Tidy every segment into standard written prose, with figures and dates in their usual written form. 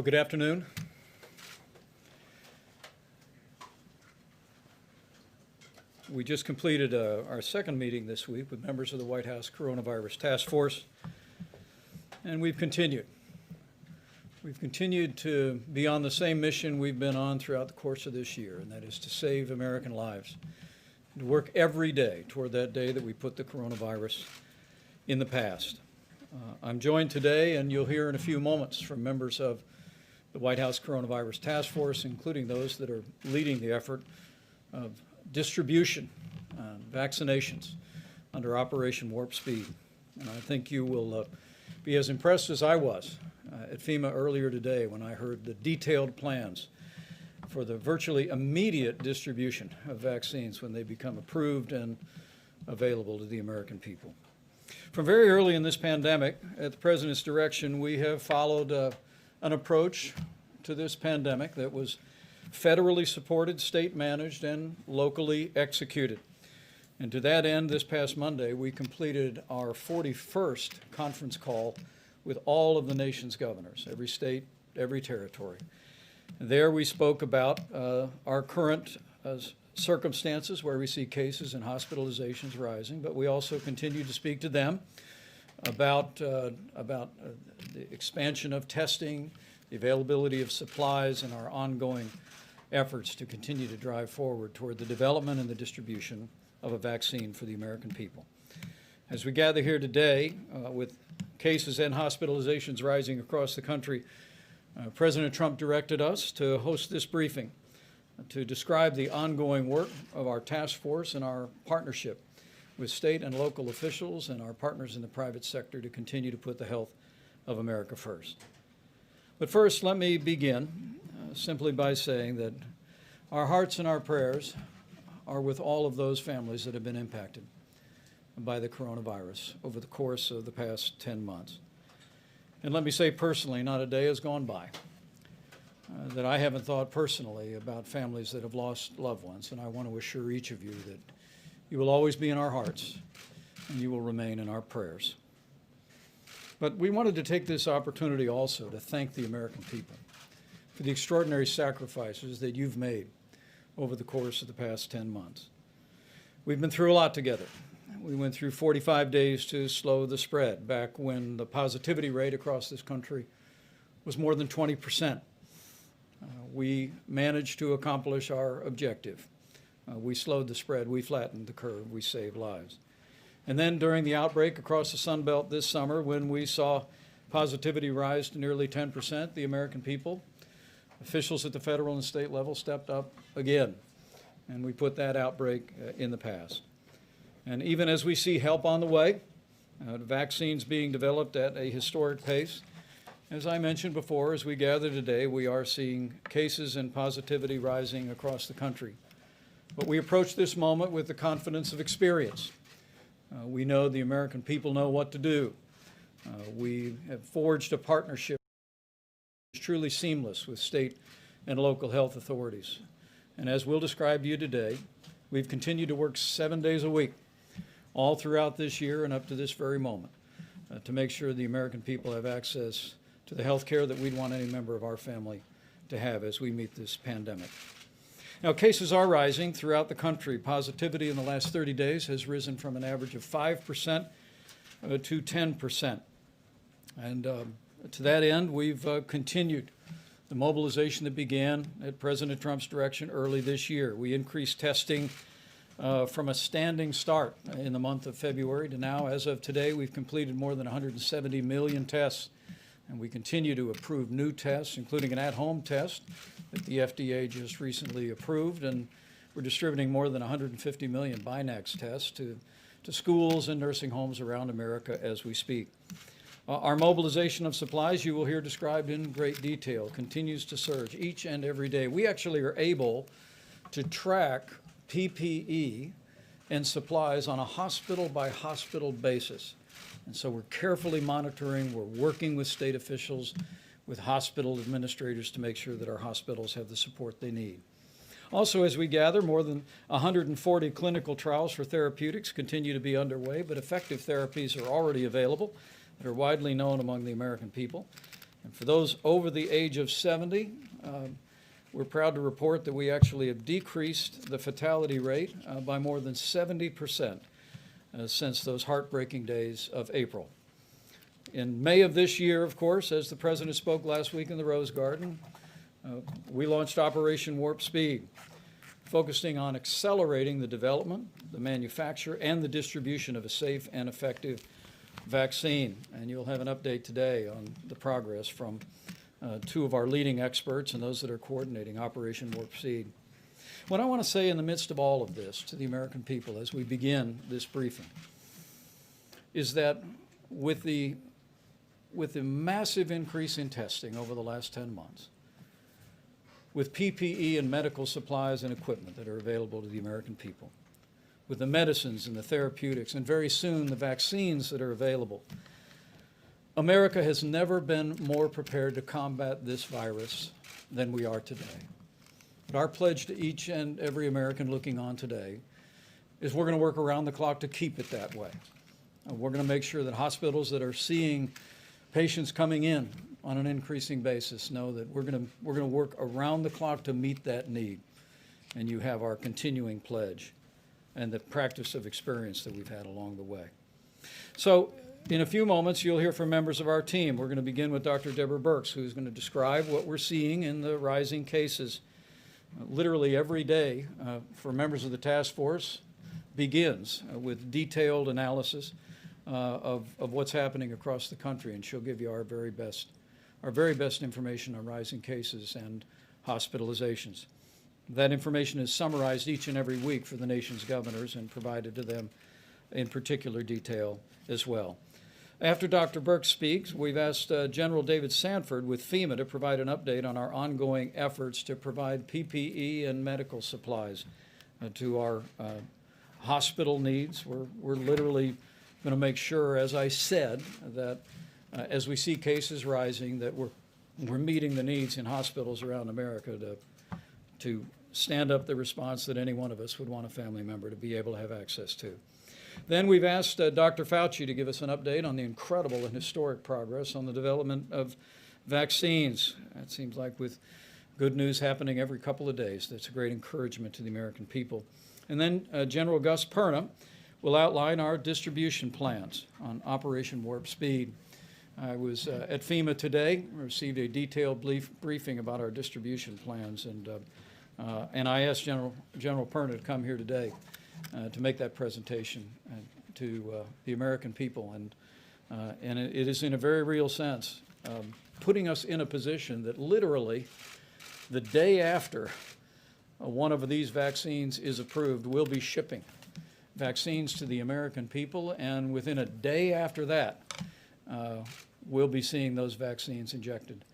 Well, good afternoon. We just completed our second meeting this week with members of the White House Coronavirus Task Force, and we've continued. We've continued to be on the same mission we've been on throughout the course of this year, and that is to save American lives, and to work every day toward that day that we put the coronavirus in the past. I'm joined today, and you'll hear in a few moments from members of the White House Coronavirus Task Force, including those that are leading the effort of distribution, vaccinations under Operation Warp Speed. And I think you will be as impressed as I was at FEMA earlier today when I heard the detailed plans for the virtually immediate distribution of vaccines when they become approved and available to the American people. From very early in this pandemic, at the President's direction, we have followed an approach to this pandemic that was federally supported, state managed, and locally executed. And to that end, this past Monday, we completed our 41st conference call with all of the nation's governors, every state, every territory. There we spoke about our current circumstances where we see cases and hospitalizations rising, but we also continue to speak to them about the expansion of testing, the availability of supplies, and our ongoing efforts to continue to drive forward toward the development and the distribution of a vaccine for the American people. As we gather here today, with cases and hospitalizations rising across the country, President Trump directed us to host this briefing to describe the ongoing work of our task force and our partnership with state and local officials and our partners in the private sector to continue to put the health of America first. But first, let me begin simply by saying that our hearts and our prayers are with all of those families that have been impacted by the coronavirus over the course of the past 10 months. And let me say personally, not a day has gone by that I haven't thought personally about families that have lost loved ones, and I want to assure each of you that you will always be in our hearts and you will remain in our prayers. But we wanted to take this opportunity also to thank the American people for the extraordinary sacrifices that you've made over the course of the past 10 months. We've been through a lot together. We went through 45 days to slow the spread back when the positivity rate across this country was more than 20%. We managed to accomplish our objective. We slowed the spread, we flattened the curve, we saved lives. And then during the outbreak across the Sun Belt this summer, when we saw positivity rise to nearly 10%, the American people, officials at the federal and state level stepped up again, and we put that outbreak in the past. And even as we see help on the way, vaccines being developed at a historic pace, as I mentioned before, as we gather today, we are seeing cases and positivity rising across the country. But we approach this moment with the confidence of experience. We know the American people know what to do. We have forged a partnership that is truly seamless with state and local health authorities. And as we'll describe to you today, we've continued to work 7 days a week, all throughout this year and up to this very moment, to make sure the American people have access to the health care that we'd want any member of our family to have as we meet this pandemic. Now, cases are rising throughout the country. Positivity in the last 30 days has risen from an average of 5% to 10%. And to that end, we've continued the mobilization that began at President Trump's direction early this year. We increased testing from a standing start in the month of February to now. As of today, we've completed more than 170 million tests, and we continue to approve new tests, including an at-home test that the FDA just recently approved, and we're distributing more than 150 million Binax tests to schools and nursing homes around America as we speak. Our mobilization of supplies, you will hear described in great detail, continues to surge each and every day. We actually are able to track PPE and supplies on a hospital-by-hospital basis. And so we're carefully monitoring, we're working with state officials, with hospital administrators to make sure that our hospitals have the support they need. Also, as we gather, more than 140 clinical trials for therapeutics continue to be underway, but effective therapies are already available that are widely known among the American people. And for those over the age of 70, we're proud to report that we actually have decreased the fatality rate by more than 70% since those heartbreaking days of April. In May of this year, of course, as the President spoke last week in the Rose Garden, we launched Operation Warp Speed, focusing on accelerating the development, the manufacture, and the distribution of a safe and effective vaccine. And you'll have an update today on the progress from two of our leading experts and those that are coordinating Operation Warp Speed. What I want to say in the midst of all of this to the American people as we begin this briefing is that with the massive increase in testing over the last 10 months, with PPE and medical supplies and equipment that are available to the American people, with the medicines and the therapeutics, and very soon the vaccines that are available, America has never been more prepared to combat this virus than we are today. But our pledge to each and every American looking on today is we're going to work around the clock to keep it that way. We're going to make sure that hospitals that are seeing patients coming in on an increasing basis know that we're going to work around the clock to meet that need. And you have our continuing pledge and the practice of experience that we've had along the way. So in a few moments, you'll hear from members of our team. We're going to begin with Dr. Deborah Birx, who's going to describe what we're seeing in the rising cases. Literally every day for members of the task force begins with detailed analysis of what's happening across the country, and she'll give you our very best information on rising cases and hospitalizations. That information is summarized each and every week for the nation's governors and provided to them in particular detail as well. After Dr. Birx speaks, we've asked General David Sanford with FEMA to provide an update on our ongoing efforts to provide PPE and medical supplies to our hospital needs. We're literally going to make sure, as I said, that as we see cases rising, that we're meeting the needs in hospitals around America to stand up the response that any one of us would want a family member to be able to have access to. Then we've asked Dr. Fauci to give us an update on the incredible and historic progress on the development of vaccines. It seems like with good news happening every couple of days, that's a great encouragement to the American people. And then General Gus Perna will outline our distribution plans on Operation Warp Speed. I was at FEMA today, received a detailed briefing about our distribution plans, and I asked General Perna to come here today to make that presentation to the American people, and it is in a very real sense putting us in a position that literally the day after one of these vaccines is approved, we'll be shipping vaccines to the American people, and within a day after that, we'll be seeing those vaccines injected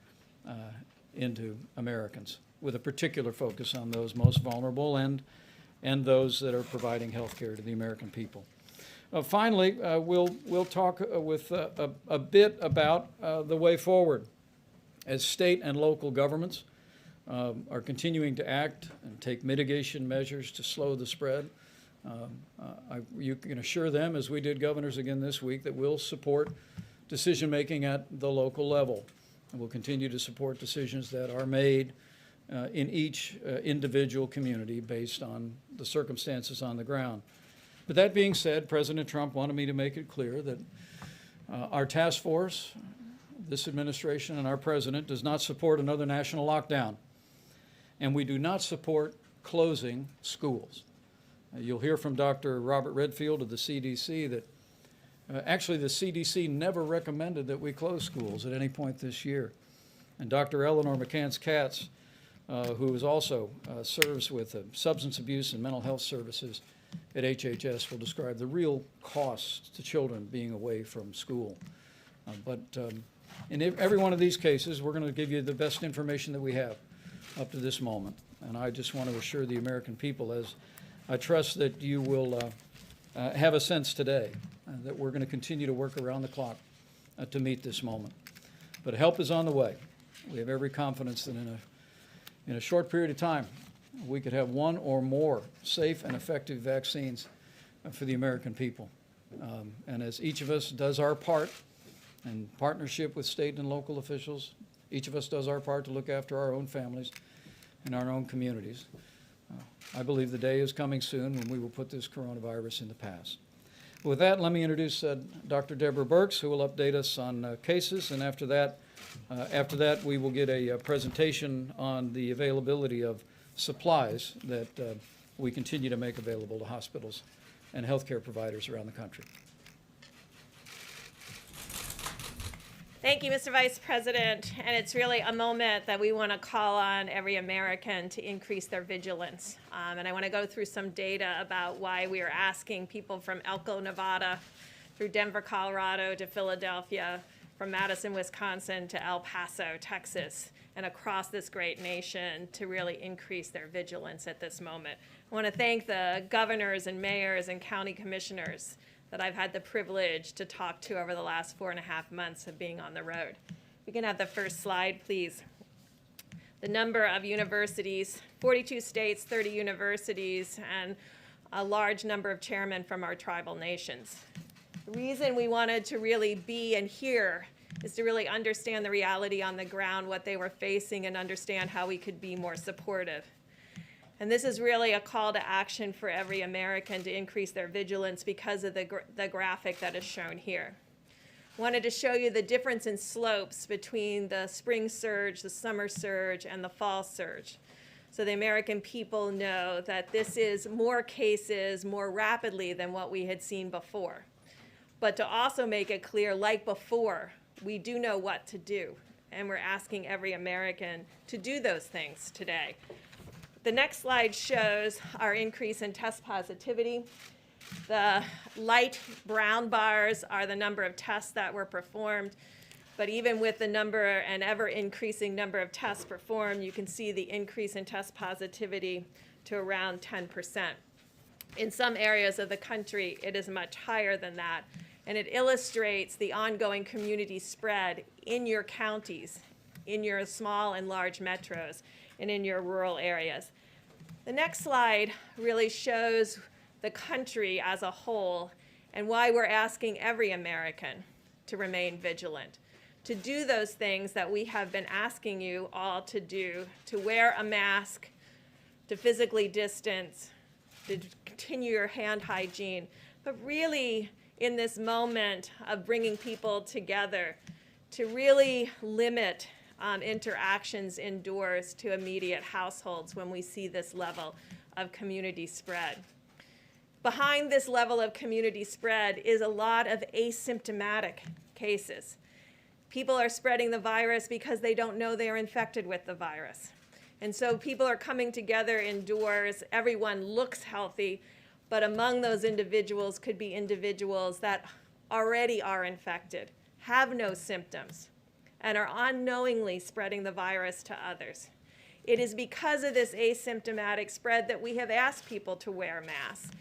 into Americans, with a particular focus on those most vulnerable and those that are providing health care to the American people. Finally, we'll talk with a bit about the way forward as state and local governments are continuing to act and take mitigation measures to slow the spread. You can assure them, as we did governors again this week, that we'll support decision-making at the local level. And we'll continue to support decisions that are made in each individual community based on the circumstances on the ground. But that being said, President Trump wanted me to make it clear that our task force, this administration, and our president does not support another national lockdown. And we do not support closing schools. You'll hear from Dr. Robert Redfield of the CDC that actually the CDC never recommended that we close schools at any point this year. And Dr. Eleanor McCants-Katz, who is also serves with substance abuse and mental health services at HHS, will describe the real costs to children being away from school. But in every one of these cases, we're going to give you the best information that we have up to this moment. And I just want to assure the American people, as I trust that you will have a sense today, that we're going to continue to work around the clock to meet this moment. But help is on the way. We have every confidence that in a short period of time, we could have one or more safe and effective vaccines for the American people. And as each of us does our part in partnership with state and local officials. Each of us does our part to look after our own families and our own communities. I believe the day is coming soon when we will put this coronavirus in the past. With that, let me introduce Dr. Deborah Burks, who will update us on cases, and after that, we will get a presentation on the availability of supplies that we continue to make available to hospitals and healthcare providers around the country. Thank you, Mr. Vice President. And it's really a moment that we want to call on every American to increase their vigilance. And I want to go through some data about why we are asking people from Elko, Nevada, through Denver, Colorado, to Philadelphia, from Madison, Wisconsin, to El Paso, Texas, and across this great nation to really increase their vigilance at this moment. I want to thank the governors and mayors and county commissioners that I've had the privilege to talk to over the last 4.5 months of being on the road. We can have the first slide, please. The number of universities, 42 states, 30 universities, and a large number of chairmen from our tribal nations. The reason we wanted to really be and hear is to really understand the reality on the ground, what they were facing, and understand how we could be more supportive. And this is really a call to action for every American to increase their vigilance because of the graphic that is shown here. I wanted to show you the difference in slopes between the spring surge, the summer surge, and the fall surge. So the American people know that this is more cases more rapidly than what we had seen before. But to also make it clear, like before, we do know what to do. And we're asking every American to do those things today. The next slide shows our increase in test positivity. The light brown bars are the number of tests that were performed. But even with the number and ever increasing number of tests performed, you can see the increase in test positivity to around 10%. In some areas of the country, it is much higher than that. And it illustrates the ongoing community spread in your counties, in your small and large metros, and in your rural areas. The next slide really shows the country as a whole and why we're asking every American to remain vigilant, to do those things that we have been asking you all to do, to wear a mask, to physically distance, to continue your hand hygiene, but really in this moment of bringing people together, to really limit interactions indoors to immediate households when we see this level of community spread. Behind this level of community spread is a lot of asymptomatic cases. People are spreading the virus because they don't know they are infected with the virus. And so people are coming together indoors. Everyone looks healthy, but among those individuals could be individuals that already are infected, have no symptoms, and are unknowingly spreading the virus to others. It is because of this asymptomatic spread that we have asked people to wear masks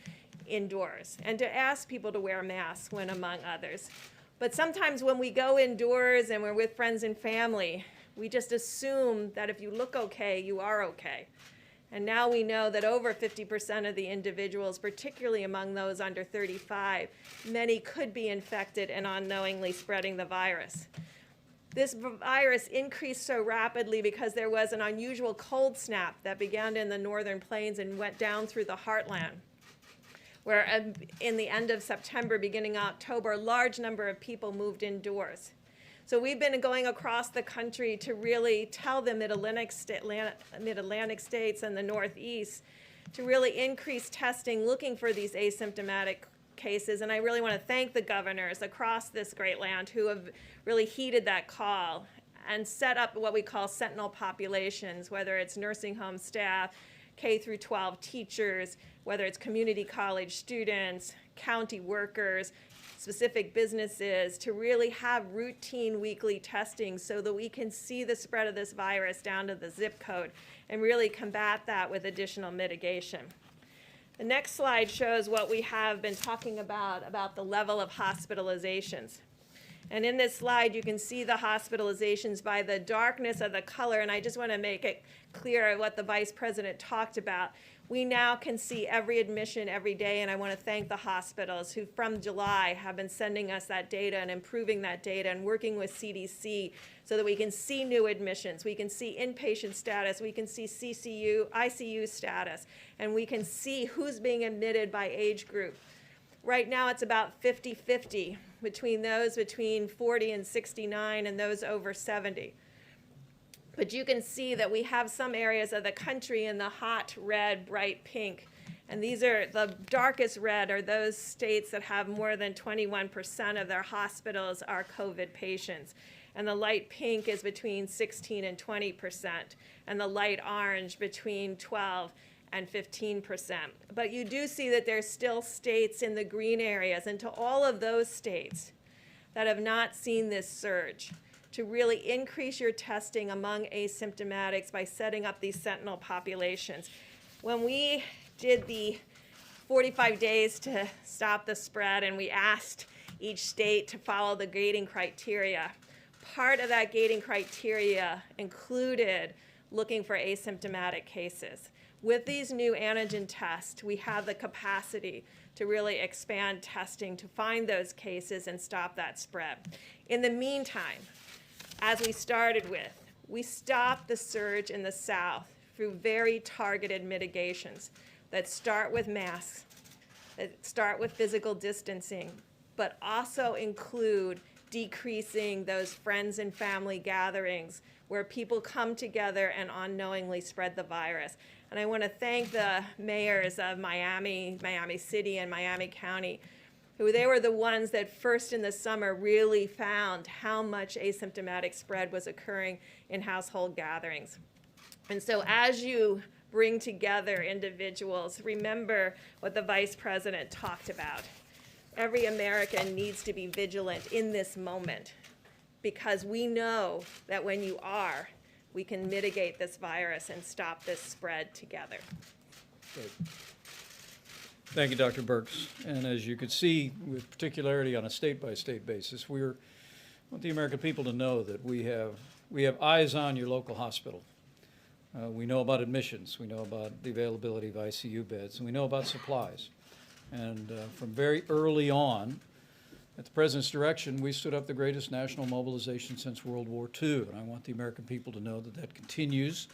indoors and to ask people to wear masks when among others. But sometimes when we go indoors and we're with friends and family, we just assume that if you look okay, you are okay. And now we know that over 50% of the individuals, particularly among those under 35, many could be infected and unknowingly spreading the virus. This virus increased so rapidly because there was an unusual cold snap that began in the northern plains and went down through the heartland, where in the end of September, beginning October, a large number of people moved indoors. So we've been going across the country to really tell the Mid-Atlantic states and the Northeast to really increase testing, looking for these asymptomatic cases. And I really want to thank the governors across this great land who have really heeded that call and set up what we call sentinel populations, whether it's nursing home staff, K through 12 teachers, whether it's community college students, county workers, specific businesses, to really have routine weekly testing so that we can see the spread of this virus down to the zip code and really combat that with additional mitigation. The next slide shows what we have been talking about the level of hospitalizations. And in this slide, you can see the hospitalizations by the darkness of the color, and I just want to make it clear what the Vice President talked about. We now can see every admission every day, and I want to thank the hospitals who from July have been sending us that data and improving that data and working with CDC so that we can see new admissions, we can see inpatient status, we can see ICU status, and we can see who's being admitted by age group. Right now, it's about 50-50 between those between 40 and 69 and those over 70. But you can see that we have some areas of the country in the hot red, bright pink. And these are the darkest red are those states that have more than 21% of their hospitals are COVID patients. And the light pink is between 16 and 20%. And the light orange between 12 and 15%. But you do see that there's still states in the green areas, and to all of those states that have not seen this surge, to really increase your testing among asymptomatics by setting up these sentinel populations. When we did the 45 days to stop the spread and we asked each state to follow the gating criteria, part of that gating criteria included looking for asymptomatic cases. With these new antigen tests, we have the capacity to really expand testing to find those cases and stop that spread. In the meantime, as we started with, we stopped the surge in the South through very targeted mitigations that start with masks, that start with physical distancing, but also include decreasing those friends and family gatherings where people come together and unknowingly spread the virus. And I want to thank the mayors of Miami City and Miami County, who they were the ones that first in the summer really found how much asymptomatic spread was occurring in household gatherings. And so as you bring together individuals, remember what the Vice President talked about. Every American needs to be vigilant in this moment, because we know that when you are, we can mitigate this virus and stop this spread together. Great. Thank you, Dr. Birx. And as you could see, with particularity on a state-by-state basis, we want the American people to know that we have eyes on your local hospital. We know about admissions, we know about the availability of ICU beds, and we know about supplies. And from very early on, at the President's direction, we stood up the greatest national mobilization since World War II, and I want the American people to know that that continues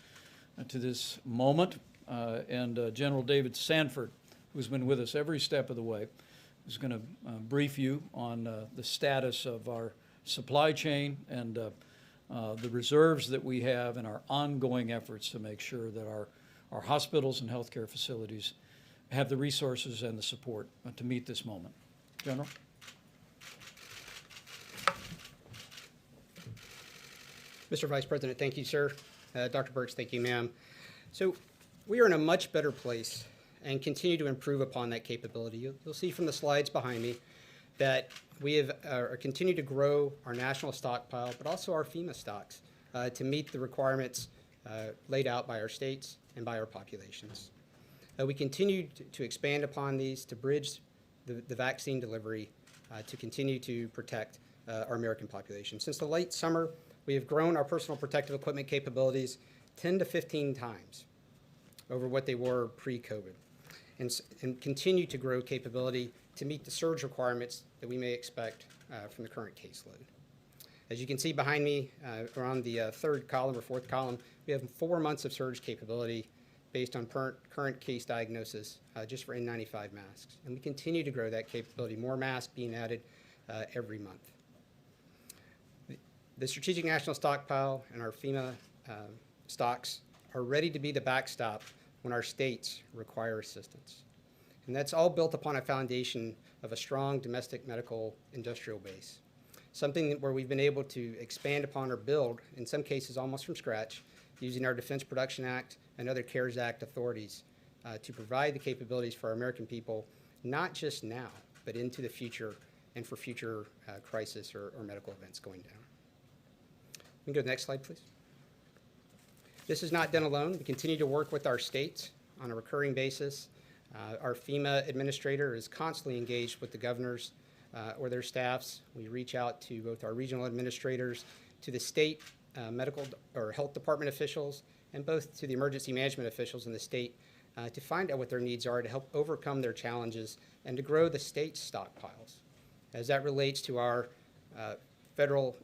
to this moment. General David Sanford, who's been with us every step of the way, is going to brief you on the status of our supply chain and the reserves that we have and our ongoing efforts to make sure that our hospitals and healthcare facilities have the resources and the support to meet this moment. General? Mr. Vice President, thank you, sir. Dr. Birx, thank you, ma'am. So we are in a much better place and continue to improve upon that capability. You'll see from the slides behind me that we have continued to grow our national stockpile, but also our FEMA stocks to meet the requirements laid out by our states and by our populations. We continue to expand upon these to bridge the vaccine delivery to continue to protect our American population. Since the late summer, we have grown our personal protective equipment capabilities 10 to 15 times over what they were pre-COVID, and continue to grow capability to meet the surge requirements that we may expect from the current caseload. As you can see behind me, around the third column or fourth column, we have 4 months of surge capability based on current case diagnosis just for N95 masks. And we continue to grow that capability, more masks being added every month. The Strategic National Stockpile and our FEMA stocks are ready to be the backstop when our states require assistance. And that's all built upon a foundation of a strong domestic medical industrial base, something where we've been able to expand upon or build, in some cases almost from scratch, using our Defense Production Act and other CARES Act authorities to provide the capabilities for our American people, not just now, but into the future and for future crisis or medical events going down. We can go to the next slide, please. This is not done alone. We continue to work with our states on a recurring basis. Our FEMA administrator is constantly engaged with the governors or their staffs. We reach out to both our regional administrators, to the state medical or health department officials, and both to the emergency management officials in the state to find out what their needs are to help overcome their challenges and to grow the state's stockpiles. As that relates to our federal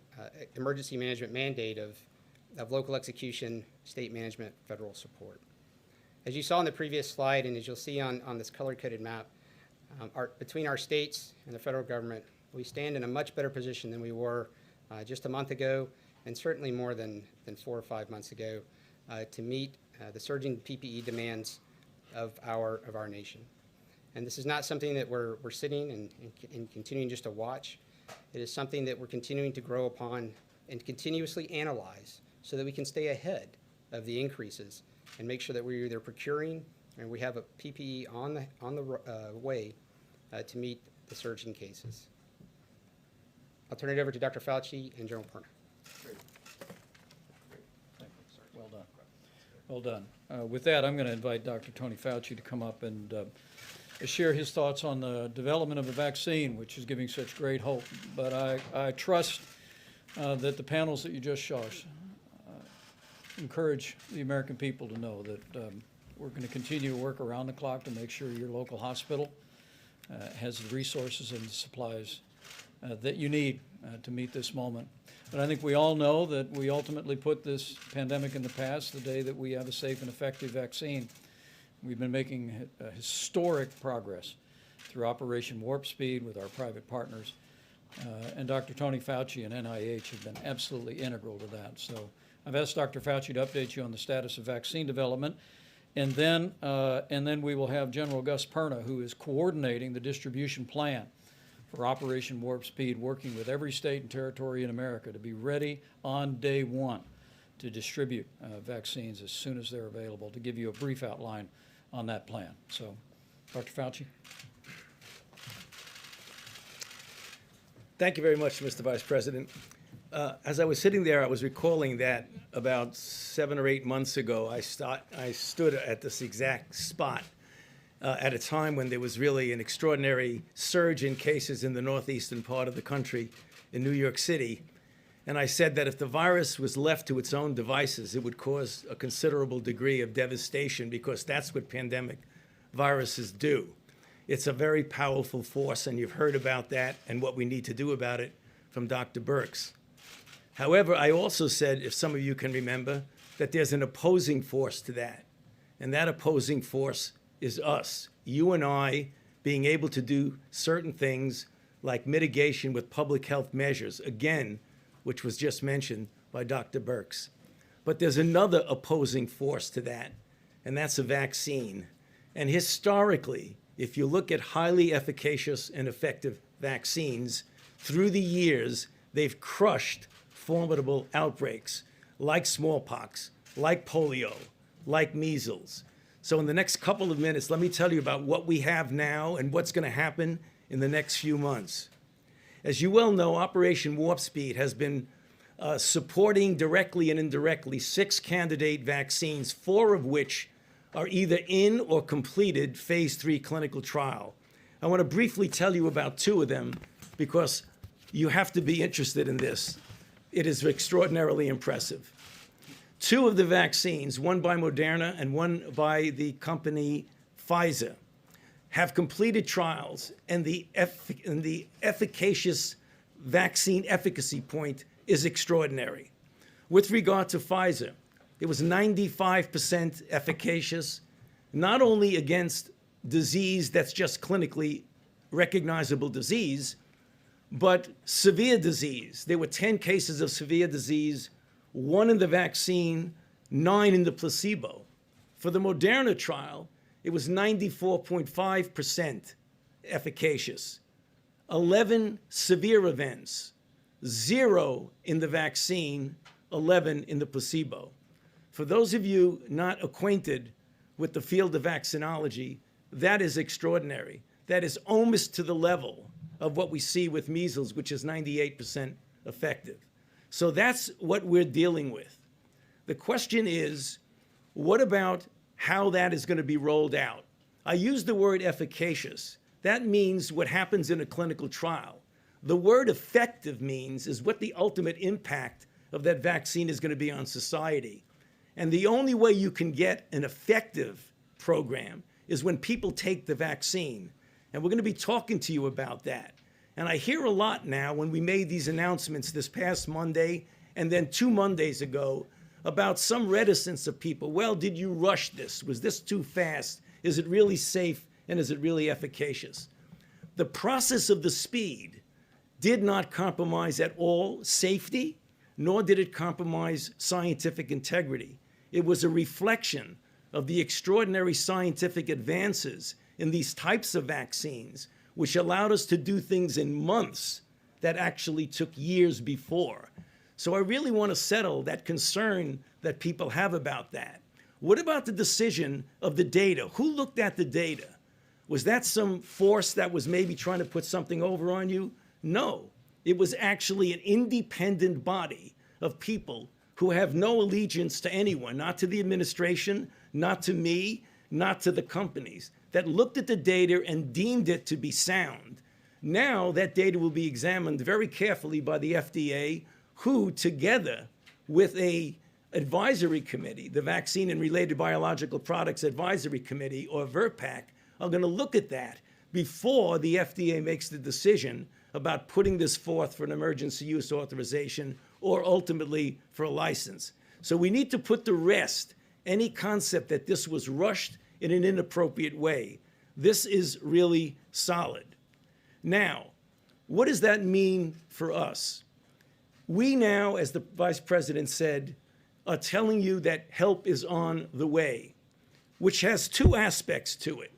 emergency management mandate of local execution, state management, federal support. As you saw in the previous slide, and as you'll see on this color-coded map, between our states and the federal government, we stand in a much better position than we were just a month ago, and certainly more than 4 or 5 months ago, to meet the surging PPE demands of our nation. And this is not something that we're sitting and continuing just to watch. It is something that we're continuing to grow upon and continuously analyze so that we can stay ahead of the increases and make sure that we're either procuring and we have a PPE on the way to meet the surging cases. I'll turn it over to Dr. Fauci and General Perna. Well done. Well done. With that, I'm going to invite Dr. Tony Fauci to come up and share his thoughts on the development of the vaccine, which is giving such great hope. But I trust that the panels that you just showed us encourage the American people to know that we're going to continue to work around the clock to make sure your local hospital has the resources and the supplies that you need to meet this moment. But I think we all know that we ultimately put this pandemic in the past the day that we have a safe and effective vaccine. We've been making historic progress through Operation Warp Speed with our private partners. And Dr. Tony Fauci and NIH have been absolutely integral to that. So I've asked Dr. Fauci to update you on the status of vaccine development. And then we will have General Gus Perna, who is coordinating the distribution plan for Operation Warp Speed, working with every state and territory in America to be ready on day one to distribute vaccines as soon as they're available, to give you a brief outline on that plan. So, Dr. Fauci. Thank you very much, Mr. Vice President. As I was sitting there, I was recalling that about 7 or 8 months ago, I stood at this exact spot at a time when there was really an extraordinary surge in cases in the northeastern part of the country, in New York City. And I said that if the virus was left to its own devices, it would cause a considerable degree of devastation, because that's what pandemic viruses do. It's a very powerful force, and you've heard about that and what we need to do about it from Dr. Birx. However, I also said, if some of you can remember, that there's an opposing force to that. And that opposing force is us, you and I, being able to do certain things like mitigation with public health measures, again, which was just mentioned by Dr. Birx. But there's another opposing force to that, and that's a vaccine. And historically, if you look at highly efficacious and effective vaccines, through the years, they've crushed formidable outbreaks like smallpox, like polio, like measles. So in the next couple of minutes, let me tell you about what we have now and what's going to happen in the next few months. As you well know, Operation Warp Speed has been supporting directly and indirectly 6 candidate vaccines, 4 of which are either in or completed phase 3 clinical trial. I want to briefly tell you about 2 of them because you have to be interested in this. It is extraordinarily impressive. 2 of the vaccines, one by Moderna and one by the company Pfizer, have completed trials, and the efficacious vaccine efficacy point is extraordinary. With regard to Pfizer, it was 95% efficacious, not only against disease that's just clinically recognizable disease, but severe disease. There were 10 cases of severe disease, 1 in the vaccine, 9 in the placebo. For the Moderna trial, it was 94.5% efficacious. 11 severe events, 0 in the vaccine, 11 in the placebo. For those of you not acquainted with the field of vaccinology, that is extraordinary. That is almost to the level of what we see with measles, which is 98% effective. So that's what we're dealing with. The question is, what about how that is going to be rolled out? I use the word efficacious That means what happens in a clinical trial. The word effective means is what the ultimate impact of that vaccine is going to be on society. And the only way you can get an effective program is when people take the vaccine. And we're going to be talking to you about that. And I hear a lot now when we made these announcements this past Monday and then 2 Mondays ago about some reticence of people. Well, did you rush this? Was this too fast? Is it really safe? And is it really efficacious? The process of the speed did not compromise at all safety, nor did it compromise scientific integrity. It was a reflection of the extraordinary scientific advances in these types of vaccines, which allowed us to do things in months that actually took years before. So I really want to settle that concern that people have about that. What about the decision of the data? Who looked at the data? Was that some force that was maybe trying to put something over on you? No, it was actually an independent body of people who have no allegiance to anyone, not to the administration, not to me, not to the companies, that looked at the data and deemed it to be sound. Now that data will be examined very carefully by the FDA, who, together with a advisory committee, the Vaccine and Related Biological Products Advisory Committee, or VRBPAC, are going to look at that before the FDA makes the decision about putting this forth for an emergency use authorization or ultimately for a license. So we need to put to rest any concept that this was rushed in an inappropriate way. This is really solid. Now, what does that mean for us? We now, as the Vice President said, are telling you that help is on the way, which has two aspects to it.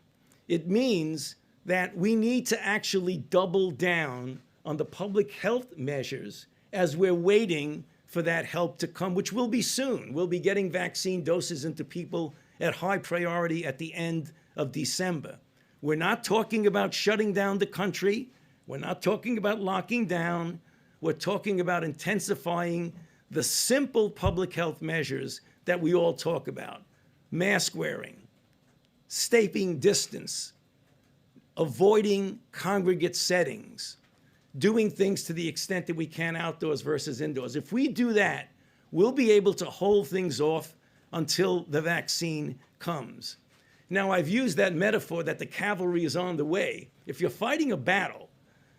It means that we need to actually double down on the public health measures as we're waiting for that help to come, which will be soon. We'll be getting vaccine doses into people at high priority at the end of December. We're not talking about shutting down the country. We're not talking about locking down. We're talking about intensifying the simple public health measures that we all talk about. Mask wearing, staying distance, avoiding congregate settings, doing things to the extent that we can outdoors versus indoors. If we do that, we'll be able to hold things off until the vaccine comes. Now, I've used that metaphor that the cavalry is on the way. If you're fighting a battle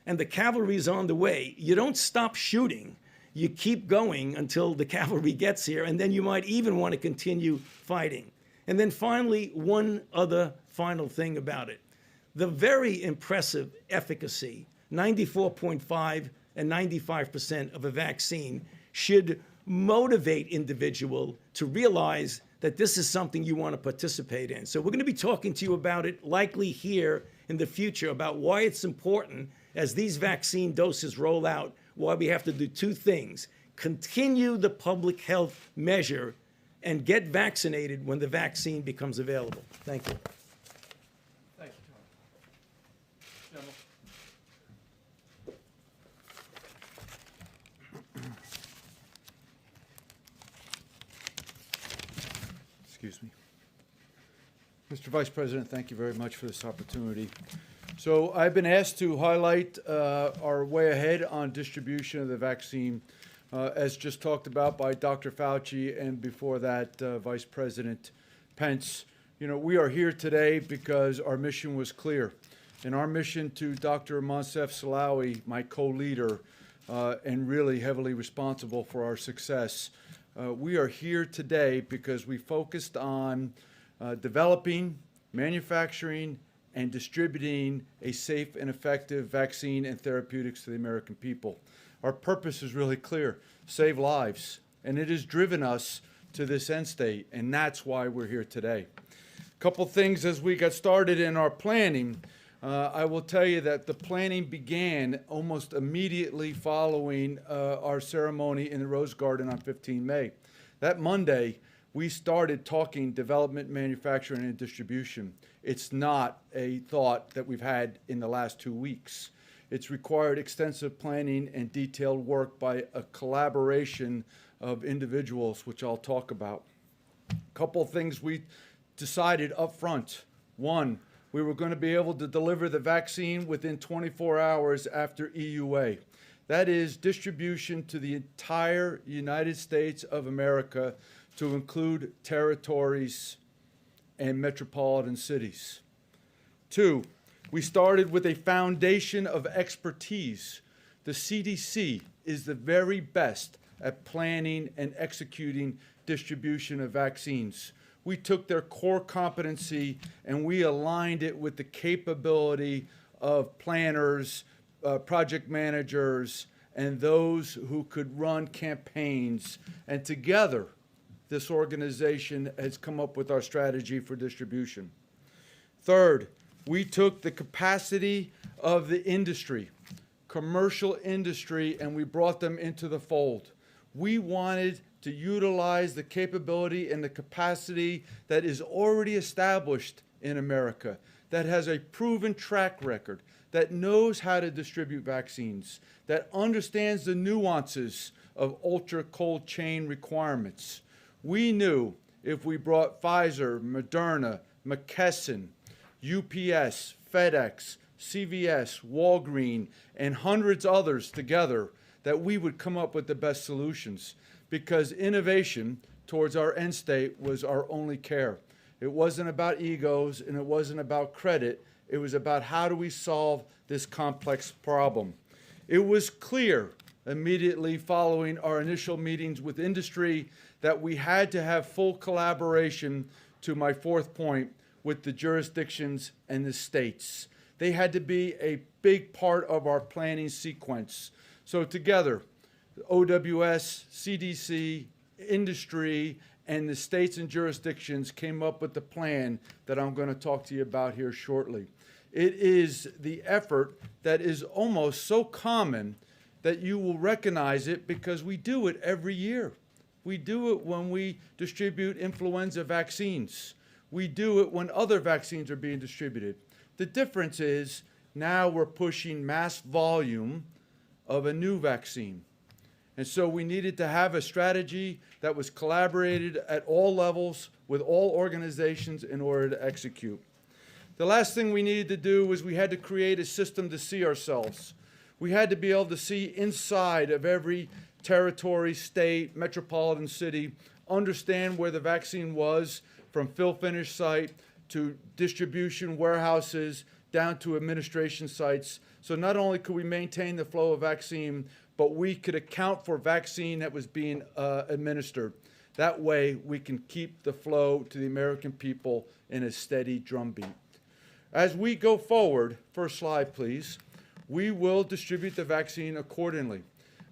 and the cavalry is on the way, you don't stop shooting. You keep going until the cavalry gets here, and then you might even want to continue fighting. And then finally, one other final thing about it. The very impressive efficacy, 94.5 and 95% of a vaccine, should motivate individual to realize that this is something you want to participate in. So we're going to be talking to you about it likely here in the future about why it's important as these vaccine doses roll out, why we have to do two things: continue the public health measure and get vaccinated when the vaccine becomes available. Thank you. Thank you, Tom. Excuse me. Mr. Vice President, thank you very much for this opportunity. So I've been asked to highlight our way ahead on distribution of the vaccine, as just talked about by Dr. Fauci and before that, Vice President Pence. You know, we are here today because our mission was clear. And our mission to Dr. Moncef Slaoui, my co-leader, and really heavily responsible for our success, we are here today because we focused on developing, manufacturing, and distributing a safe and effective vaccine and therapeutics to the American people. Our purpose is really clear: save lives. And it has driven us to this end state, and that's why we're here today. A couple things as we got started in our planning. I will tell you that the planning began almost immediately following our ceremony in the Rose Garden on 15 May. That Monday, we started talking development, manufacturing, and distribution. It's not a thought that we've had in the last 2 weeks. It's required extensive planning and detailed work by a collaboration of individuals, which I'll talk about. A couple of things we decided up front. One, we were going to be able to deliver the vaccine within 24 hours after EUA. That is distribution to the entire United States of America, to include territories and metropolitan cities. 2, we started with a foundation of expertise. The CDC is the very best at planning and executing distribution of vaccines. We took their core competency and we aligned it with the capability of planners, project managers, and those who could run campaigns. And together, this organization has come up with our strategy for distribution. Third, we took the capacity of the industry, commercial industry, and we brought them into the fold. We wanted to utilize the capability and the capacity that is already established in America, that has a proven track record, that knows how to distribute vaccines, that understands the nuances of ultra cold chain requirements. We knew if we brought Pfizer, Moderna, McKesson, UPS, FedEx, CVS, Walgreens, and hundreds others together, that we would come up with the best solutions, because innovation towards our end state was our only care. It wasn't about egos and it wasn't about credit. It was about how do we solve this complex problem. It was clear immediately following our initial meetings with industry that we had to have full collaboration, to my fourth point, with the jurisdictions and the states. They had to be a big part of our planning sequence. So together, OWS, CDC, industry, and the states and jurisdictions came up with the plan that I'm going to talk to you about here shortly. It is the effort that is almost so common that you will recognize it, because we do it every year. We do it when we distribute influenza vaccines. We do it when other vaccines are being distributed. The difference is now we're pushing mass volume of a new vaccine. And so we needed to have a strategy that was collaborated at all levels with all organizations in order to execute. The last thing we needed to do was we had to create a system to see ourselves. We had to be able to see inside of every territory, state, metropolitan city, understand where the vaccine was, from fill-finish site to distribution warehouses down to administration sites. So not only could we maintain the flow of vaccine, but we could account for vaccine that was being administered. That way, we can keep the flow to the American people in a steady drumbeat. As we go forward, first slide, please, we will distribute the vaccine accordingly.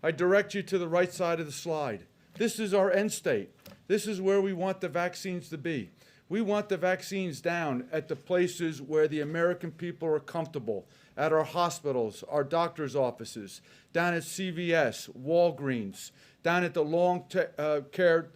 I direct you to the right side of the slide. This is our end state. This is where we want the vaccines to be. We want the vaccines down at the places where the American people are comfortable, at our hospitals, our doctors' offices, down at CVS, Walgreens, down at the long-care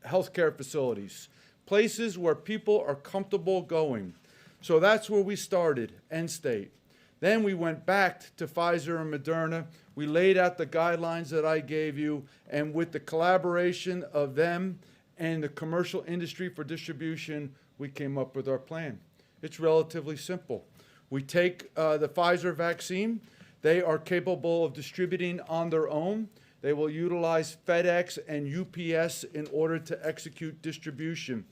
healthcare facilities, places where people are comfortable going. So that's where we started, end state. Then we went back to Pfizer and Moderna. We laid out the guidelines that I gave you, and with the collaboration of them and the commercial industry for distribution, we came up with our plan. It's relatively simple. We take the Pfizer vaccine. They are capable of distributing on their own. They will utilize FedEx and UPS in order to execute distribution.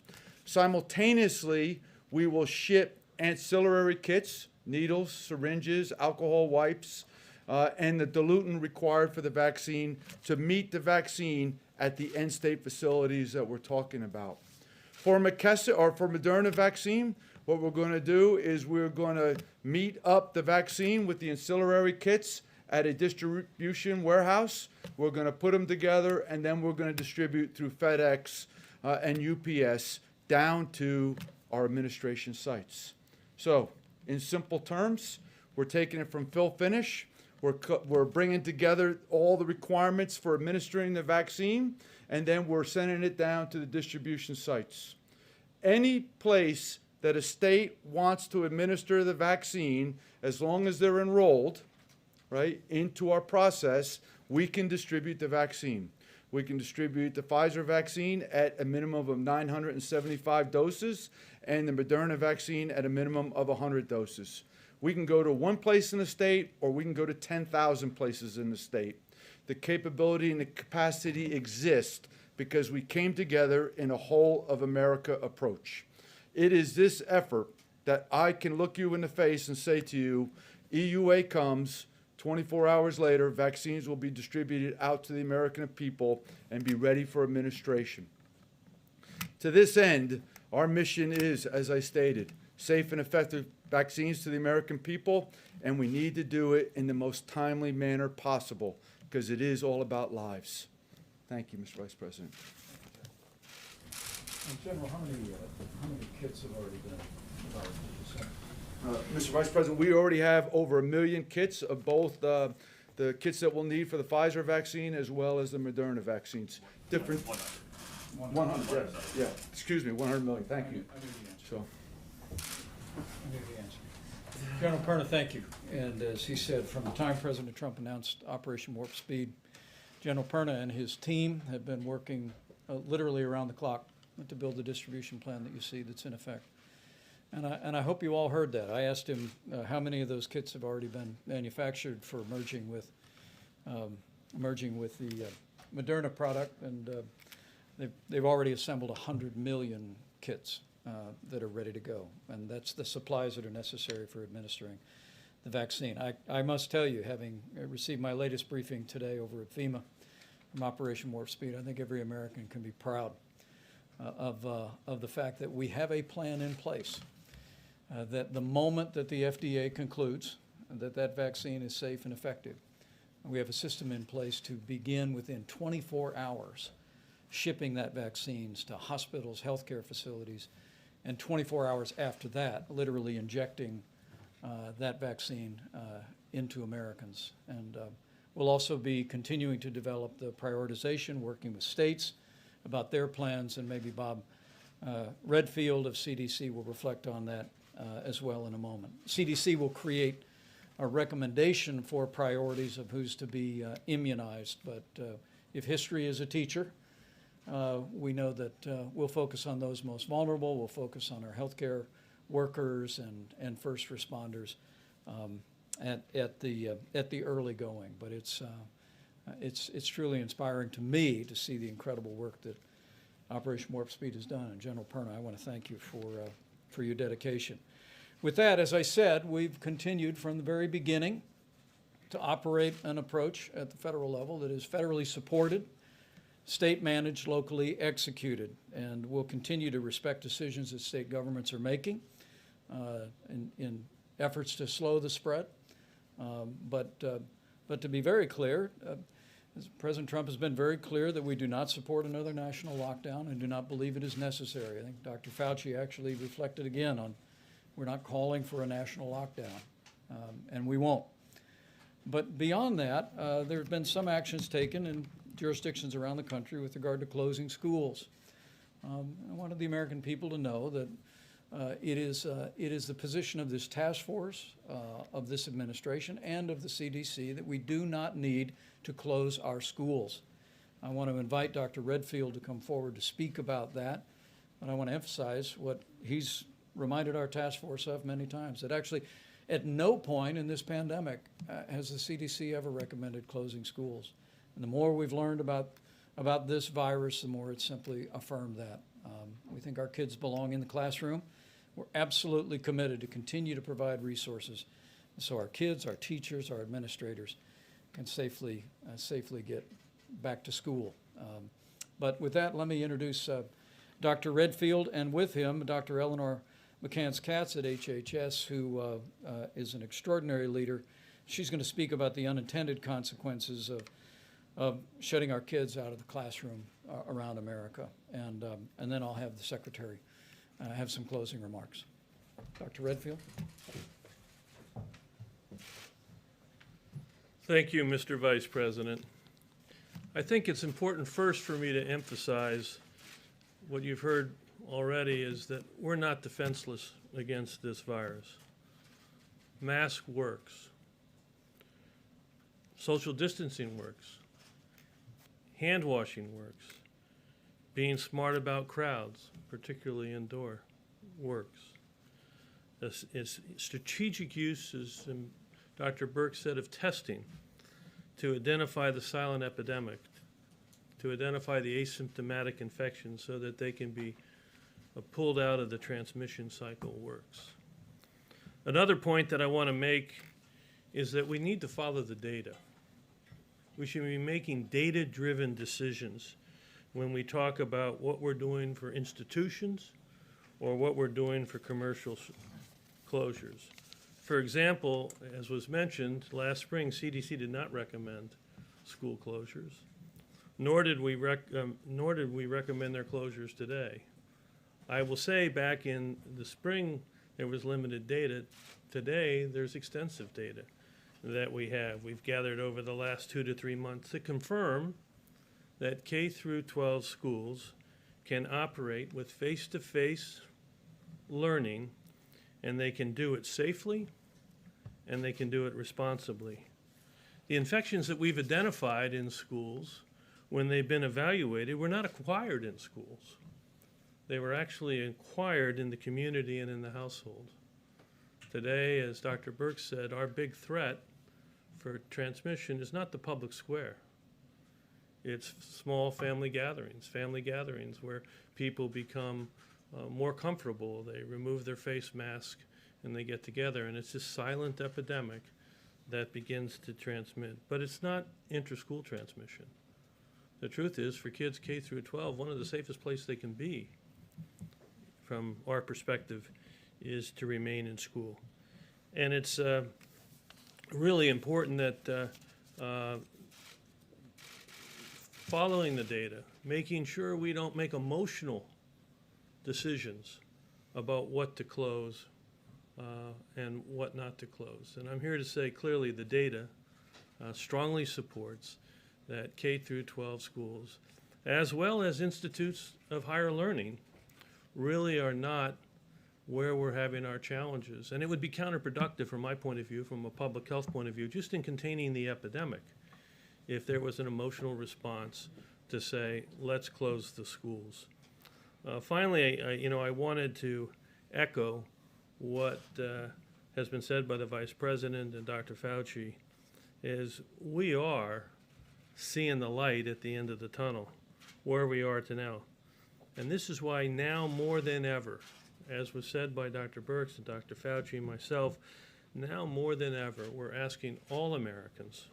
Simultaneously, we will ship ancillary kits, needles, syringes, alcohol wipes, and the diluent required for the vaccine to meet the vaccine at the end state facilities that we're talking about. For McKesson or for Moderna vaccine, what we're going to do is we're going to meet up the vaccine with the ancillary kits at a distribution warehouse. We're going to put them together, and then we're going to distribute through FedEx and UPS down to our administration sites. So, in simple terms, we're taking it from fill finish. We're bringing together all the requirements for administering the vaccine, and then we're sending it down to the distribution sites. Any place that a state wants to administer the vaccine, as long as they're enrolled, right, into our process, we can distribute the vaccine. We can distribute the Pfizer vaccine at a minimum of 975 doses and the Moderna vaccine at a minimum of 100 doses. We can go to one place in the state or we can go to 10,000 places in the state. The capability and the capacity exist because we came together in a whole of America approach. It is this effort that I can look you in the face and say to you, EUA comes, 24 hours later, vaccines will be distributed out to the American people and be ready for administration. To this end, our mission is, as I stated, safe and effective vaccines to the American people, and we need to do it in the most timely manner possible because it is all about lives. Thank you, Mr. Vice President. General, how many kits have already been provided? Mr. Vice President, we already have over 1 million kits of both the kits that we'll need for the Pfizer vaccine as well as the Moderna vaccines. Different. 100, yes. Yeah, excuse me, 100 million, thank you. I knew the answer. So, I knew the answer. General Perna, thank you. And as he said, from the time President Trump announced Operation Warp Speed, General Perna and his team have been working literally around the clock to build the distribution plan that you see that's in effect. And I hope you all heard that. I asked him how many of those kits have already been manufactured for merging with the Moderna product, and they've already assembled 100 million kits that are ready to go, and that's the supplies that are necessary for administering the vaccine. I must tell you, having received my latest briefing today over at FEMA from Operation Warp Speed, I think every American can be proud of the fact that we have a plan in place. That the moment that the FDA concludes that vaccine is safe and effective, we have a system in place to begin within 24 hours shipping that vaccines to hospitals, healthcare facilities, and 24 hours after that, literally injecting that vaccine into Americans. And we'll also be continuing to develop the prioritization, working with states about their plans, and maybe Bob Redfield of CDC will reflect on that as well in a moment. CDC will create a recommendation for priorities of who's to be immunized, but if history is a teacher, we know that we'll focus on those most vulnerable. We'll focus on our healthcare workers and first responders at the early going. But it's truly inspiring to me to see the incredible work that Operation Warp Speed has done. And General Perna, I want to thank you for your dedication. With that, as I said, we've continued from the very beginning to operate an approach at the federal level that is federally supported, state managed, locally executed, and we'll continue to respect decisions that state governments are making in efforts to slow the spread. But to be very clear, President Trump has been very clear that we do not support another national lockdown and do not believe it is necessary. I think Dr. Fauci actually reflected again on we're not calling for a national lockdown, and we won't. But beyond that, there have been some actions taken in jurisdictions around the country with regard to closing schools. I wanted the American people to know that it is the position of this task force, of this administration, and of the CDC that we do not need to close our schools. I want to invite Dr. Redfield to come forward to speak about that, but I want to emphasize what he's reminded our task force of many times, that actually at no point in this pandemic has the CDC ever recommended closing schools. And the more we've learned about this virus, the more it's simply affirmed that. We think our kids belong in the classroom. We're absolutely committed to continue to provide resources so our kids, our teachers, our administrators can safely get back to school. But with that, let me introduce Dr. Redfield, and with him, Dr. Eleanor McCants-Katz at HHS, who is an extraordinary leader. She's going to speak about the unintended consequences of shutting our kids out of the classroom around America. And then I'll have the Secretary have some closing remarks. Dr. Redfield. Thank you, Mr. Vice President. I think it's important first for me to emphasize what you've heard already is that we're not defenseless against this virus. Mask works. Social distancing works. Hand washing works. Being smart about crowds, particularly indoor, works. It's strategic use, as Dr. Burke said, of testing to identify the silent epidemic, to identify the asymptomatic infection so that they can be pulled out of the transmission cycle works. Another point that I want to make is that we need to follow the data. We should be making data-driven decisions when we talk about what we're doing for institutions or what we're doing for commercial closures. For example, as was mentioned, last spring, CDC did not recommend school closures, nor did we recommend their closures today. I will say back in the spring, there was limited data. Today, there's extensive data that we have. We've gathered over the last 2 to 3 months to confirm that K through 12 schools can operate with face-to-face learning, and they can do it safely, and they can do it responsibly. The infections that we've identified in schools, when they've been evaluated, were not acquired in schools. They were actually acquired in the community and in the household. Today, as Dr. Burke said, our big threat for transmission is not the public square. It's small family gatherings where people become more comfortable. They remove their face mask and they get together, and it's this silent epidemic that begins to transmit. But it's not inter-school transmission. The truth is, for kids K through 12, one of the safest places they can be, from our perspective, is to remain in school. And it's really important that following the data, making sure we don't make emotional decisions about what to close and what not to close. And I'm here to say clearly the data strongly supports that K through 12 schools, as well as institutes of higher learning, really are not where we're having our challenges. And it would be counterproductive from my point of view, from a public health point of view, just in containing the epidemic, if there was an emotional response to say, let's close the schools. Finally, I wanted to echo what has been said by the Vice President and Dr. Fauci, is we are seeing the light at the end of the tunnel, where we are to now. And this is why now more than ever, as was said by Dr. Birx and Dr. Fauci and myself, now more than ever, we're asking all Americans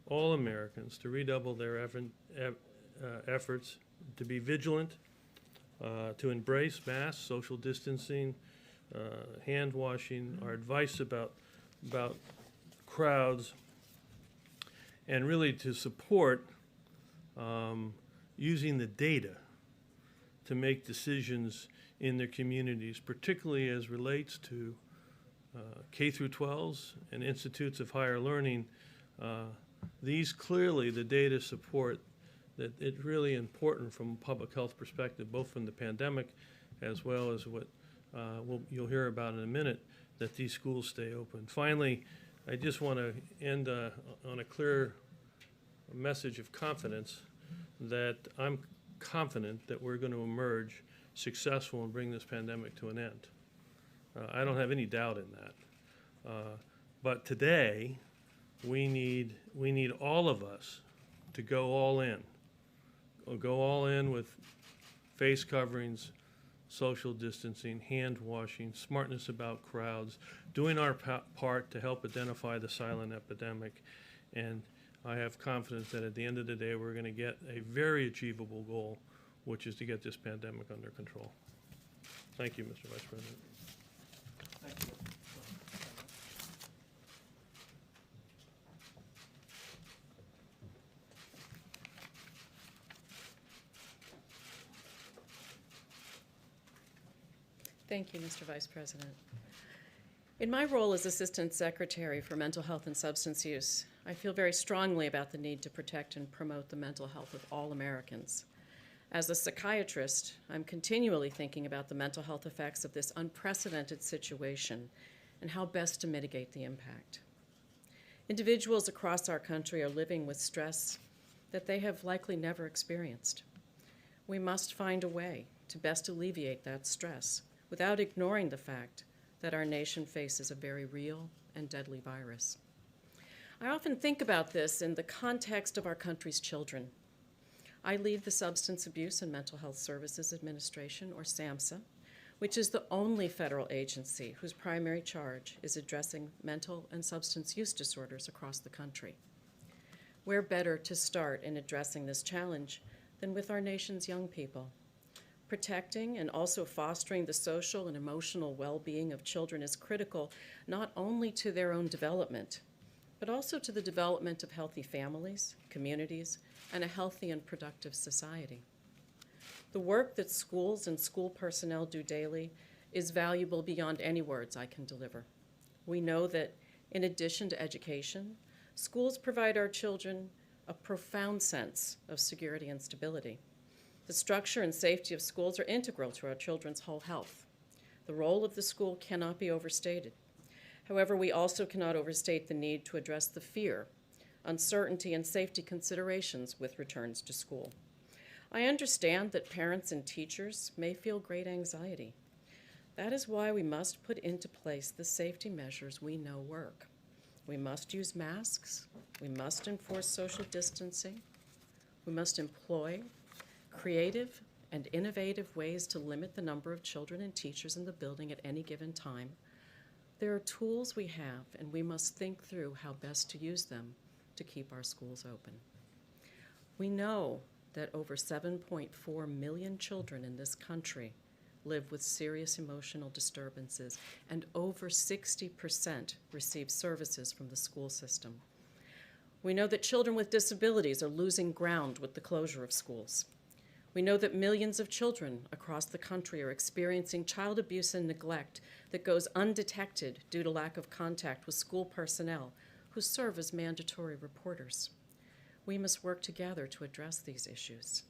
to redouble their efforts, to be vigilant, to embrace masks, social distancing, hand washing, our advice about crowds, and really to support using the data to make decisions in their communities, particularly as relates to K through 12s and institutes of higher learning. These clearly, the data support that it's really important from a public health perspective, both from the pandemic as well as what you'll hear about in a minute, that these schools stay open. Finally, I just want to end on a clear message of confidence that I'm confident that we're going to emerge successful and bring this pandemic to an end. I don't have any doubt in that. But today, we need all of us to go all in. Go all in with face coverings, social distancing, hand washing, smartness about crowds, doing our part to help identify the silent epidemic. And I have confidence that at the end of the day, we're going to get a very achievable goal, which is to get this pandemic under control. Thank you, Mr. Vice President. Thank you. Thank you, Mr. Vice President. In my role as Assistant Secretary for Mental Health and Substance Use, I feel very strongly about the need to protect and promote the mental health of all Americans. As a psychiatrist, I'm continually thinking about the mental health effects of this unprecedented situation and how best to mitigate the impact. Individuals across our country are living with stress, that they have likely never experienced. We must find a way to best alleviate that stress without ignoring the fact that our nation faces a very real and deadly virus. I often think about this in the context of our country's children. I lead the Substance Abuse and Mental Health Services Administration, or SAMHSA, which is the only federal agency whose primary charge is addressing mental and substance use disorders across the country. Where better to start in addressing this challenge than with our nation's young people? Protecting and also fostering the social and emotional well-being of children is critical not only to their own development, but also to the development of healthy families, communities, and a healthy and productive society. The work that schools and school personnel do daily is valuable beyond any words I can deliver. We know that in addition to education, schools provide our children a profound sense of security and stability. The structure and safety of schools are integral to our children's whole health. The role of the school cannot be overstated. However, we also cannot overstate the need to address the fear, uncertainty, and safety considerations with returns to school. I understand that parents and teachers may feel great anxiety. That is why we must put into place the safety measures we know work. We must use masks. We must enforce social distancing. We must employ creative and innovative ways to limit the number of children and teachers in the building at any given time. There are tools we have, and we must think through how best to use them to keep our schools open. We know that over 7.4 million children in this country live with serious emotional disturbances, and over 60% receive services from the school system. We know that children with disabilities are losing ground with the closure of schools. We know that millions of children across the country are experiencing child abuse and neglect that goes undetected due to lack of contact with school personnel who serve as mandatory reporters. We must work together to address these issues.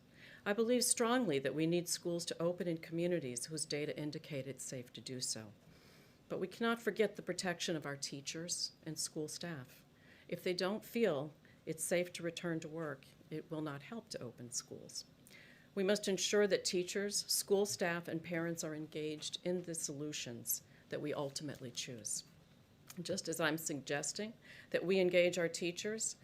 I believe strongly that we need schools to open in communities whose data indicate it's safe to do so. But we cannot forget the protection of our teachers and school staff. If they don't feel it's safe to return to work, it will not help to open schools. We must ensure that teachers, school staff, and parents are engaged in the solutions that we ultimately choose. Just as I'm suggesting that we engage our teachers,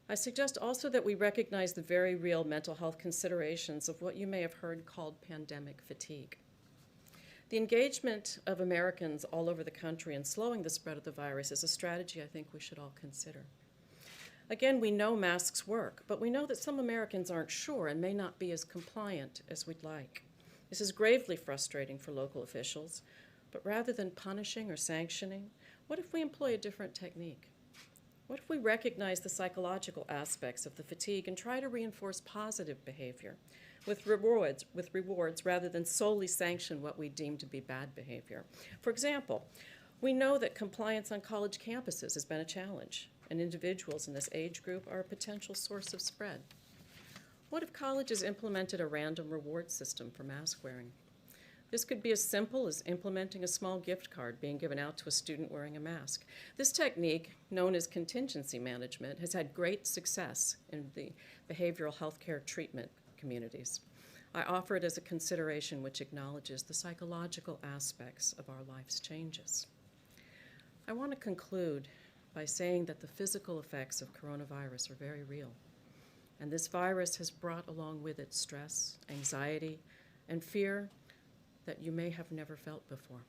I suggest also that we recognize the very real mental health considerations of what you may have heard called pandemic fatigue. The engagement of Americans all over the country in slowing the spread of the virus is a strategy I think we should all consider. Again, we know masks work, but we know that some Americans aren't sure and may not be as compliant as we'd like. This is gravely frustrating for local officials, but rather than punishing or sanctioning, what if we employ a different technique? What if we recognize the psychological aspects of the fatigue and try to reinforce positive behavior with rewards rather than solely sanction what we deem to be bad behavior? For example, we know that compliance on college campuses has been a challenge, and individuals in this age group are a potential source of spread. What if colleges implemented a random reward system for mask wearing? This could be as simple as implementing a small gift card being given out to a student wearing a mask. This technique, known as contingency management, has had great success in the behavioral health care treatment communities. I offer it as a consideration which acknowledges the psychological aspects of our life's changes. I want to conclude by saying that the physical effects of coronavirus are very real, and this virus has brought along with it stress, anxiety, and fear that you may have never felt before.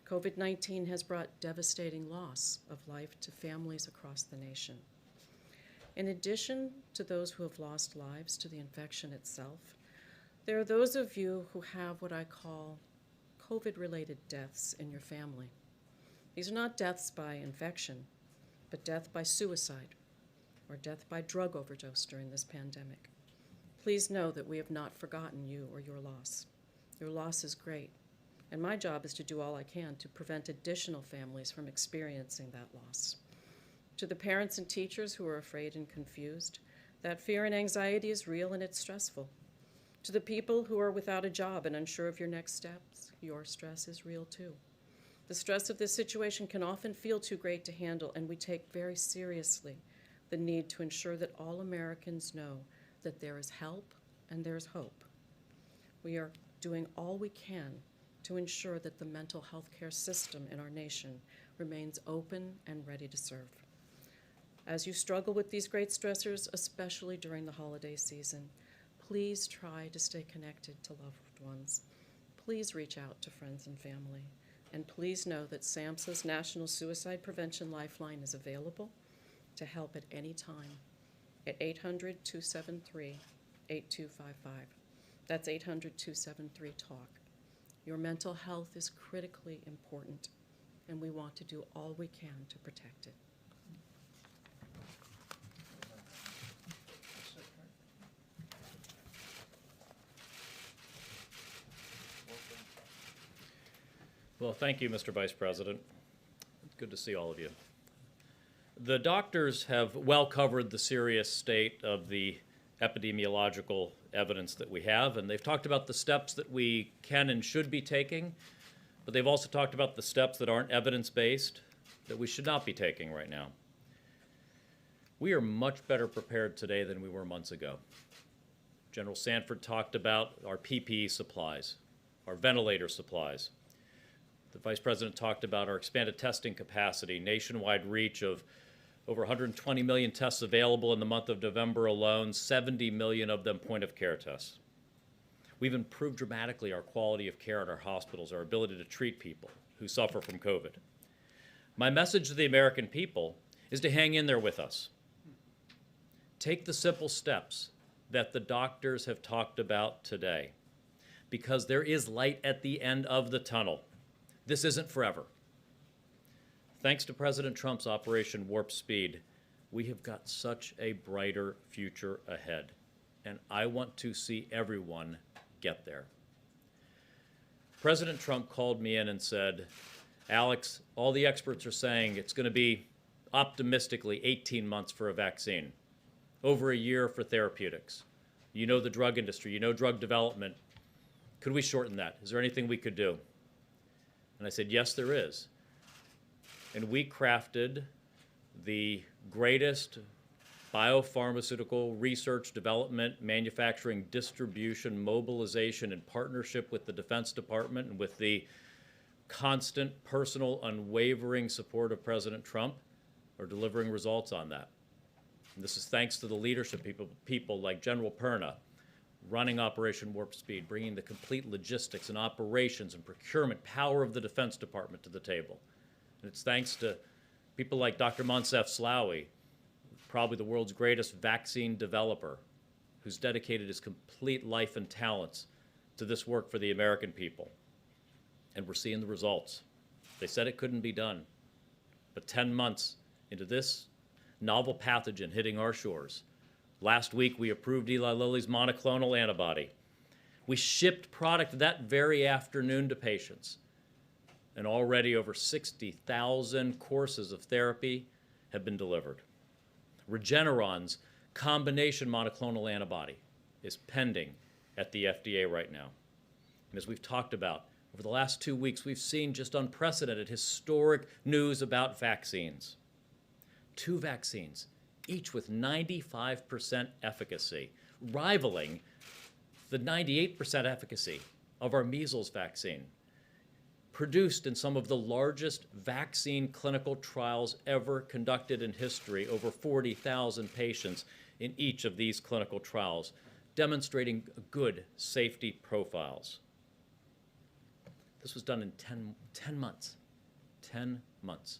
COVID-19 has brought devastating loss of life to families across the nation. In addition to those who have lost lives to the infection itself, there are those of you who have what I call COVID-related deaths in your family. These are not deaths by infection, but death by suicide or death by drug overdose during this pandemic. Please know that we have not forgotten you or your loss. Your loss is great, and my job is to do all I can to prevent additional families from experiencing that loss. To the parents and teachers who are afraid and confused, that fear and anxiety is real and it's stressful. To the people who are without a job and unsure of your next steps, your stress is real too. The stress of this situation can often feel too great to handle, and we take very seriously the need to ensure that all Americans know that there is help and there's hope. We are doing all we can to ensure that the mental health care system in our nation remains open and ready to serve. As you struggle with these great stressors, especially during the holiday season, please try to stay connected to loved ones. Please reach out to friends and family. And please know that SAMHSA's National Suicide Prevention Lifeline is available to help at any time at 800-273-8255. That's 800-273-TALK. Your mental health is critically important, and we want to do all we can to protect it. Well, thank you, Mr. Vice President. It's good to see all of you. The doctors have well covered the serious state of the epidemiological evidence that we have, and they've talked about the steps that we can and should be taking, but they've also talked about the steps that aren't evidence-based that we should not be taking right now. We are much better prepared today than we were months ago. General Sanford talked about our PPE supplies, our ventilator supplies. The Vice President talked about our expanded testing capacity, nationwide reach of over 120 million tests available in the month of November alone, 70 million of them point-of-care tests. We've improved dramatically our quality of care at our hospitals, our ability to treat people who suffer from COVID. My message to the American people is to hang in there with us. Take the simple steps that the doctors have talked about today, because there is light at the end of the tunnel. This isn't forever. Thanks to President Trump's Operation Warp Speed, we have got such a brighter future ahead, and I want to see everyone get there. President Trump called me in and said, Alex, all the experts are saying it's going to be optimistically 18 months for a vaccine, over a year for therapeutics. You know the drug industry, you know drug development. Could we shorten that? Is there anything we could do? And I said, yes, there is. And we crafted the greatest biopharmaceutical research, development, manufacturing, distribution, mobilization, in partnership with the Defense Department and with the constant, personal, unwavering support of President Trump, are delivering results on that. And this is thanks to the leadership people like General Perna, running Operation Warp Speed, bringing the complete logistics and operations and procurement power of the Defense Department to the table. And it's thanks to people like Dr. Monsef Slaoui, probably the world's greatest vaccine developer, who's dedicated his complete life and talents to this work for the American people. And we're seeing the results. They said it couldn't be done. But 10 months into this novel pathogen hitting our shores, last week we approved Eli Lilly's monoclonal antibody. We shipped product that very afternoon to patients. And already over 60,000 courses of therapy have been delivered. Regeneron's combination monoclonal antibody is pending at the FDA right now. And as we've talked about, over the last 2 weeks, we've seen just unprecedented, historic news about vaccines. 2 vaccines, each with 95% efficacy, rivaling the 98% efficacy of our measles vaccine, produced in some of the largest vaccine clinical trials ever conducted in history, over 40,000 patients in each of these clinical trials, demonstrating good safety profiles. This was done in 10 months. 10 months.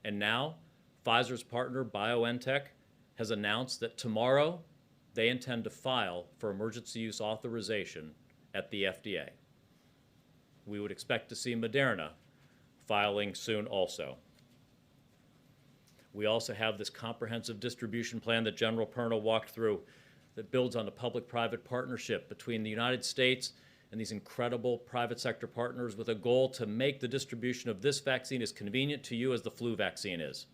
And now, Pfizer's partner, BioNTech, has announced that tomorrow they intend to file for emergency use authorization at the FDA. We would expect to see Moderna filing soon also. We also have this comprehensive distribution plan that General Perna walked through that builds on a public-private partnership between the United States and these incredible private sector partners with a goal to make the distribution of this vaccine as convenient to you as the flu vaccine is.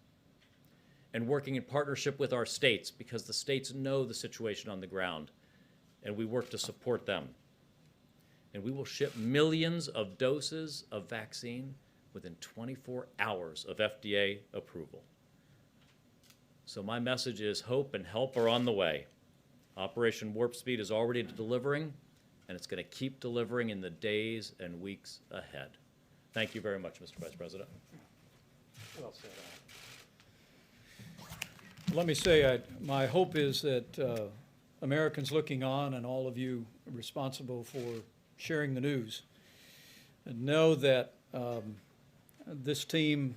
And working in partnership with our states, because the states know the situation on the ground, and we work to support them. And we will ship millions of doses of vaccine within 24 hours of FDA approval. So my message is hope and help are on the way. Operation Warp Speed is already delivering, and it's going to keep delivering in the days and weeks ahead. Thank you very much, Mr. Vice President. Well said, Al. Let me say, my hope is that Americans looking on and all of you responsible for sharing the news know that this team,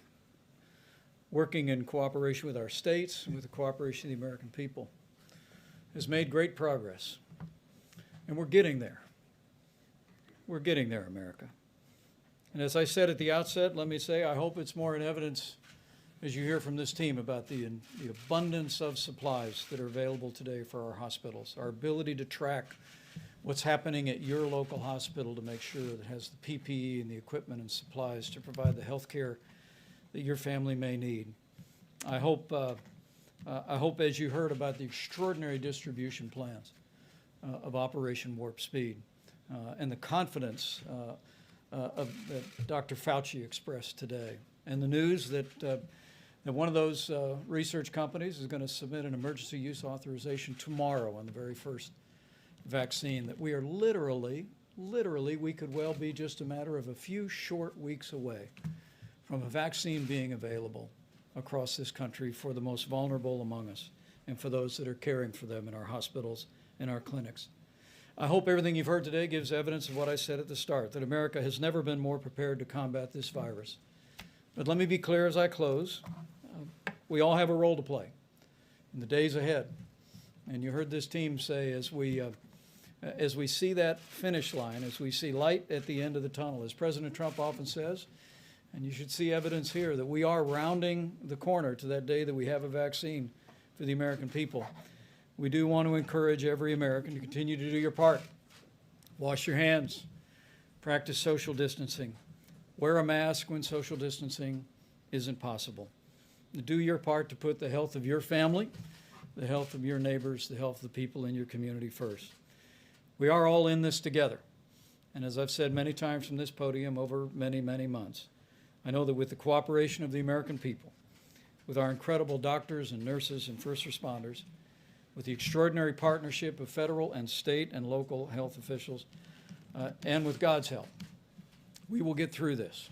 working in cooperation with our states and with the cooperation of the American people, has made great progress. And we're getting there. We're getting there, America. And as I said at the outset, let me say, I hope it's more in evidence as you hear from this team about the abundance of supplies that are available today for our hospitals, our ability to track what's happening at your local hospital to make sure that it has the PPE and the equipment and supplies to provide the health care that your family may need. I hope as you heard about the extraordinary distribution plans of Operation Warp Speed and the confidence that Dr. Fauci expressed today, and the news that one of those research companies is going to submit an emergency use authorization tomorrow on the very first vaccine, that we are literally, we could well be just a matter of a few short weeks away from a vaccine being available across this country for the most vulnerable among us and for those that are caring for them in our hospitals and our clinics. I hope everything you've heard today gives evidence of what I said at the start, that America has never been more prepared to combat this virus. But let me be clear as I close. We all have a role to play in the days ahead. And you heard this team say, as we see that finish line, as we see light at the end of the tunnel, as President Trump often says, and you should see evidence here that we are rounding the corner to that day that we have a vaccine for the American people. We do want to encourage every American to continue to do your part. Wash your hands, practice social distancing, wear a mask when social distancing isn't possible. Do your part to put the health of your family, the health of your neighbors, the health of the people in your community first. We are all in this together. And as I've said many times from this podium over many, many months, I know that with the cooperation of the American people, with our incredible doctors and nurses and first responders, with the extraordinary partnership of federal and state and local health officials, and with God's help, we will get through this,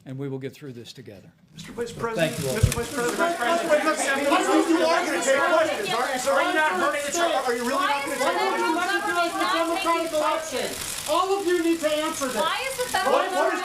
and we will get through this together. Mr. Vice President, Thank you all. Mr. Vice President, you are going to take questions, aren't you? So are you not hurting each other? Are you really not going to take questions? All of you need to answer this. Why is the federal What is